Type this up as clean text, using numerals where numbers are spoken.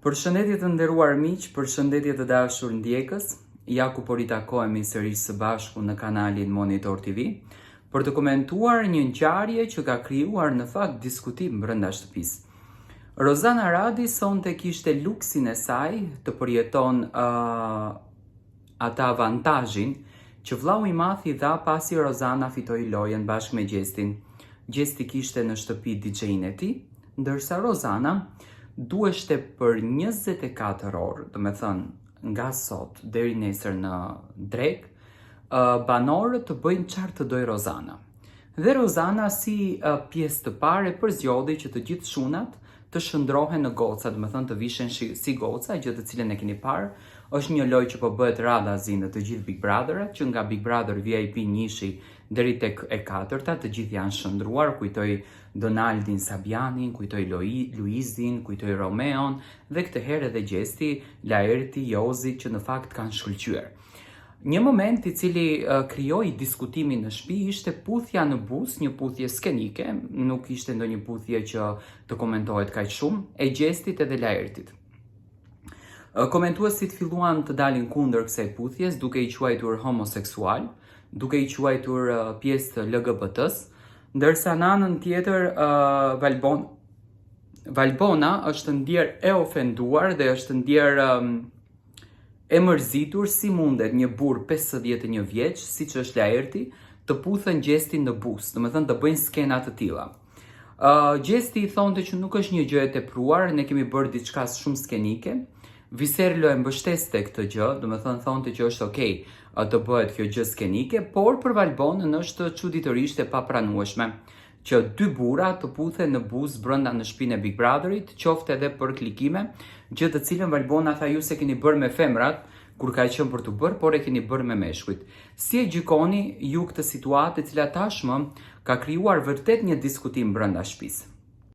Përshëndetje të nderuar miq, përshëndetje të dashur ndjekës. Ja ku po ritakohemi sërish së bashku në kanalin Monitor TV për të komentuar një ngjarje që ka krijuar në fakt diskutim brenda shtëpisë. Rozana Radi sonte kishte luksin e saj të përjeton ata avantazhin që vllau i madh i dha pasi Rozana fitoi lojën bashkë me Gjestin. Gjesti kishte në shtëpi DJ-n e tij, ndërsa Rozana duheshte për 24 orë, do me thënë nga sot deri nesër në drek, banorët të bëjnë çfarë të doj Rozana. Dhe Rozana si pjesë të parë përzgjodhi që të gjithë shunat të shndrohen në goca, do me thënë të vishen si goca, gjë të cilën e keni parë. Është një lojë që po bëhet radhazi në të gjithë Big Brother-at, që nga Big Brother VIP 1 deri tek e 4-ta, të gjithë janë shndruar, kujtoj Donaldin Sabianin, kujtoj Luizin, kujtoj Romeon, dhe këtë herë edhe Gjesti, Laerti, Jozi, që në fakt kanë shkëlqyer. Një moment i cili krijoi diskutimin në shtëpi ishte puthja në bus, një puthje skenike, nuk ishte ndonjë puthje që të komentohet kaq shumë, e Gjestit edhe Laertit. Komentuesit filluan të dalin kundër kësaj puthjes, duke i quajtur homoseksual, duke i quajtur pjesë të LGBT-s, ndërsa në anën tjetër Valbona është ndjer e ofenduar dhe është ndjer e mërzitur si mundet një burr 51 vjeç, siç është Laerti, të puthën Gjestin në bus, domethënë të bëjnë skena të tilla. Gjesti i thonte që nuk është një gjë e tepruar, ne kemi bërë diçka shumë skenike. Viserlo e mbështeste këtë gjë, domethënë thonte që është okay të bëhet kjo gjë skenike, por për Valbonën është çuditërisht e papranueshme që dy burra të puthen në bus brenda në shtëpinë e Big Brotherit, qoftë edhe për klikime, gjë të cilën Valbona tha ju se keni bërë me femrat kur ka qenë për të bërë, por e keni bërë me meshkujt. Si e gjykoni ju këtë situatë e cila tashmë ka krijuar vërtet një diskutim brenda shtëpisë?